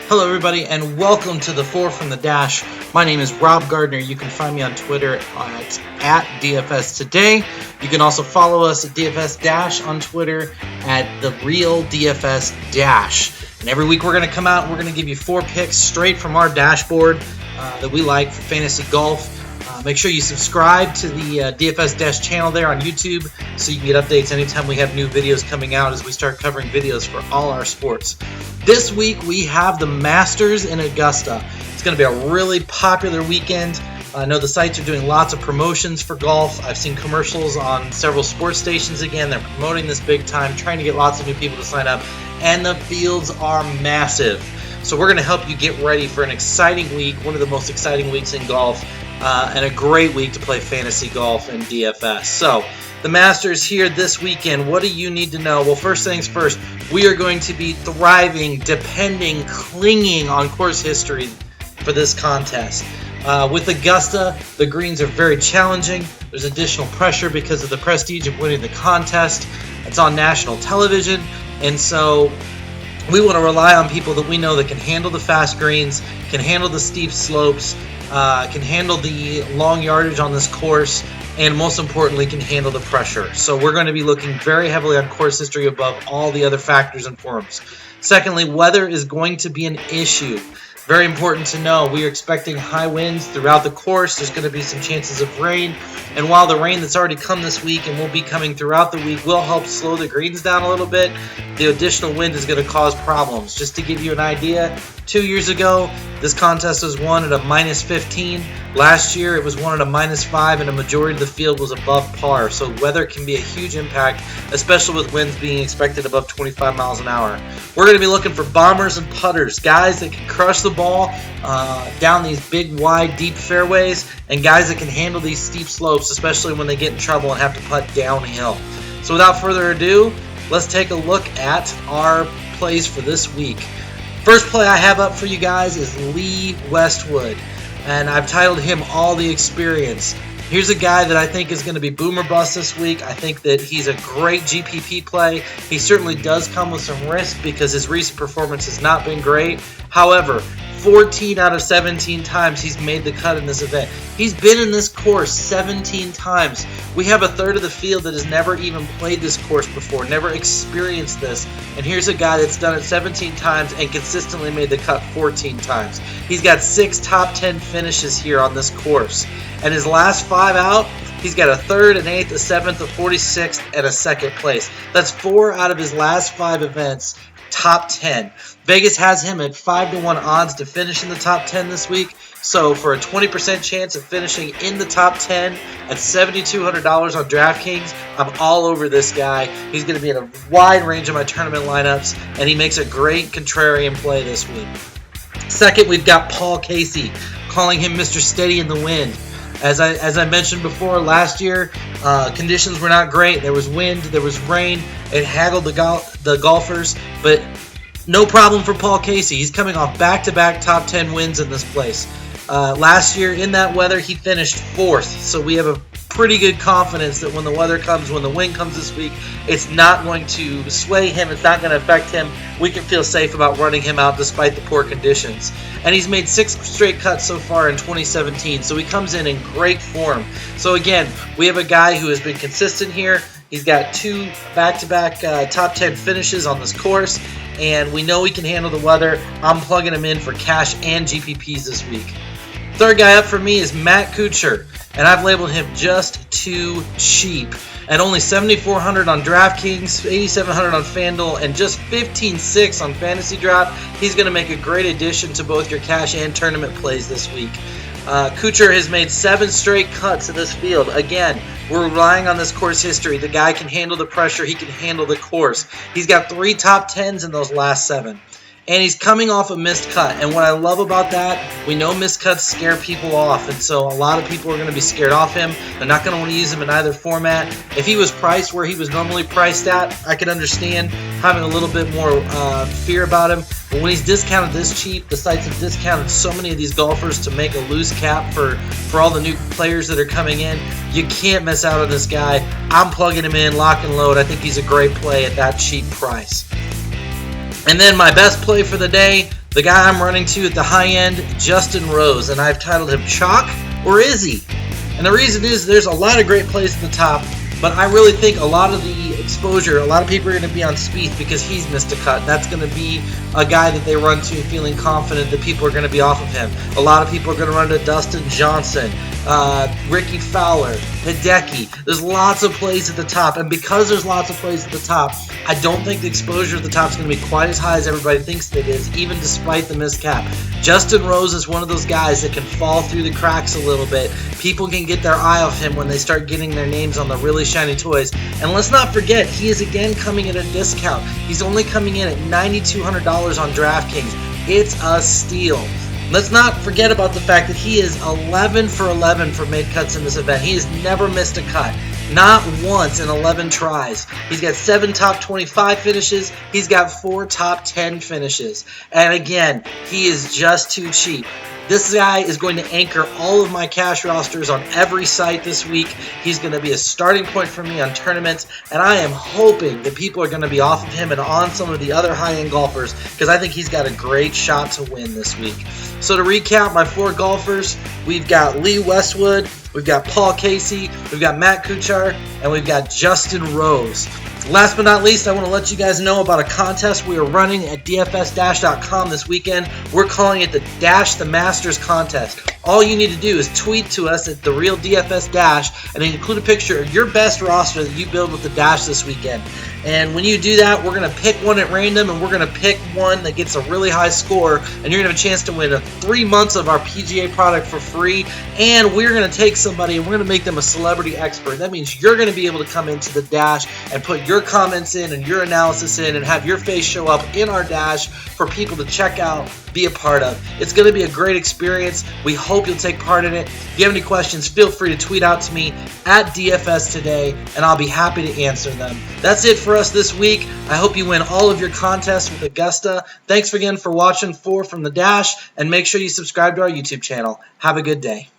Hello everybody and welcome to the Fore from the Dash. My name is Rob Gardner. You can find me on Twitter at DFS Today. You can also follow us at DFS Dash on Twitter at The Real DFS Dash. And every week we're going to come out and we're going to give you 4 picks straight from our dashboard that we like for fantasy golf. Make sure you subscribe to the DFS Dash channel there on YouTube so you can get updates anytime we have new videos coming out as we start covering videos for all our sports. This week we have the Masters in Augusta. It's going to be a really popular weekend. I know the sites are doing lots of promotions for golf. I've seen commercials on several sports stations again. They're promoting this big time, trying to get lots of new people to sign up. And the fields are massive. So we're going to help you get ready for an exciting week, one of the most exciting weeks in golf. And a great week to play fantasy golf and DFS. So, the Masters here this weekend. What do you need to know? Well, first things first, we are going to be thriving, depending, clinging on course history for this contest. With Augusta, the greens are very challenging. There's additional pressure because of the prestige of winning the contest. It's on national television, and so we want to rely on people that we know that can handle the fast greens, can handle the steep slopes, can handle the long yardage on this course, and most importantly, can handle the pressure. So we're going to be looking very heavily on course history above all the other factors and forms. Secondly, weather is going to be an issue. Very important to know. We are expecting high winds throughout the course. There's going to be some chances of rain. And while the rain that's already come this week and will be coming throughout the week will help slow the greens down a little bit, the additional wind is going to cause problems. Just to give you an idea, 2 years ago, this contest was won at a minus 15. Last year, it was won at a minus 5, and a majority of the field was above par. So weather can be a huge impact, especially with winds being expected above 25 miles an hour. We're going to be looking for bombers and putters, guys that can crush the ball down these big, wide, deep fairways, and guys that can handle these steep slopes, especially when they get in trouble and have to putt downhill. So without further ado, let's take a look at our plays for this week. First play I have up for you guys is Lee Westwood, and I've titled him All the Experience. Here's a guy that I think is going to be boom or bust this week. I think that he's a great GPP play. He certainly does come with some risk because his recent performance has not been great. However, 14 out of 17 times he's made the cut in this event. He's been in this course 17 times. We have a third of the field that has never even played this course before, never experienced this. And here's a guy that's done it 17 times and consistently made the cut 14 times. He's got 6 top 10 finishes here on this course. And his last 5 out, he's got a 3rd, an 8th, a 7th, a 46th, and a 2nd place. That's 4 out of his last 5 events, top 10. Vegas has him at 5-1 odds to finish in the top 10 this week. So for a 20% chance of finishing in the top 10 at $7,200 on DraftKings, I'm all over this guy. He's going to be in a wide range of my tournament lineups, and he makes a great contrarian play this week. Second, we've got Paul Casey, calling him Mr. Steady in the Wind. As I mentioned before, last year, conditions were not great. There was wind, there was rain. It haggled the golfers, but no problem for Paul Casey. He's coming off back-to-back top 10 wins in this place. Last year, in that weather, he finished 4th. So we have a pretty good confidence that when the weather comes, when the wind comes this week, it's not going to sway him. It's not going to affect him. We can feel safe about running him out despite the poor conditions. And he's made 6 straight cuts so far in 2017. So he comes in great form. So again, we have a guy who has been consistent here. He's got 2 back-to-back top 10 finishes on this course, and we know he can handle the weather. I'm plugging him in for cash and GPPs this week. Third guy up for me is Matt Kuchar, and I've labeled him just too cheap. At only $7,400 on DraftKings, $8,700 on FanDuel, and just $15,600 on Fantasy Draft, he's going to make a great addition to both your cash and tournament plays this week. Kuchar has made 7 straight cuts in this field. Again, we're relying on this course history. The guy can handle the pressure. He can handle the course. He's got 3 top 10s in those last 7. And he's coming off a missed cut. And what I love about that, we know missed cuts scare people off. And so a lot of people are going to be scared off him. They're not going to want to use him in either format. If he was priced where he was normally priced at, I could understand having a little bit more fear about him. But when he's discounted this cheap, the sites have discounted so many of these golfers to make a loose cap for all the new players that are coming in. You can't miss out on this guy. I'm plugging him in, lock and load. I think he's a great play at that cheap price. And then my best play for the day, The guy I'm running to at the high end, Justin Rose, and I've titled him Chalk or Is He? And the reason is there's a lot of great plays at the top, but I really think a lot of the exposure, a lot of people are going to be on Spieth because he's missed a cut. That's going to be a guy that they run to feeling confident that people are going to be off of him. A lot of people are going to run to Dustin Johnson, Ricky Fowler, Hideki. There's lots of plays at the top, and because there's lots of plays at the top, I don't think the exposure at the top is going to be quite as high as everybody thinks it is, even despite the miscap. Justin Rose is one of those guys that can fall through the cracks a little bit. People can get their eye off him when they start getting their names on the really shiny toys. And let's not forget, he is again coming at a discount. He's only coming in at $9,200 on DraftKings. It's a steal. Let's not forget about the fact that he is 11 for 11 for made cuts in this event. He has never missed a cut. Not once in 11 tries. He's got 7 top 25 finishes. He's got 4 top 10 finishes. And again, he is just too cheap. This guy is going to anchor all of my cash rosters on every site this week. He's going to be a starting point for me on tournaments, and I am hoping that people are going to be off of him and on some of the other high-end golfers because I think he's got a great shot to win this week. So to recap my 4 golfers, we've got Lee Westwood, we've got Paul Casey, we've got Matt Kuchar, and we've got Justin Rose. Last but not least, I want to let you guys know about a contest we are running at dfsdash.com this weekend. We're calling it the Dash the Masters contest. All you need to do is tweet to us at the real DFS Dash and include a picture of your best roster that you build with the Dash this weekend. And when you do that, we're going to pick one at random, and we're going to pick one that gets a really high score, and you're going to have a chance to win 3 months of our PGA product for free. And we're going to take somebody and we're going to make them a celebrity expert. That means you're going to be able to come into the Dash and put your comments in and your analysis in and have your face show up in our Dash for people to check out, be a part of. It's going to be a great experience. We hope you'll take part in it. If you have any questions, feel free to tweet out to me at DFS Today, and I'll be happy to answer them. That's it for us this week. I hope you win all of your contests with Augusta. Thanks again for watching Fore from the Dash, and make sure you subscribe to our YouTube channel. Have a good day.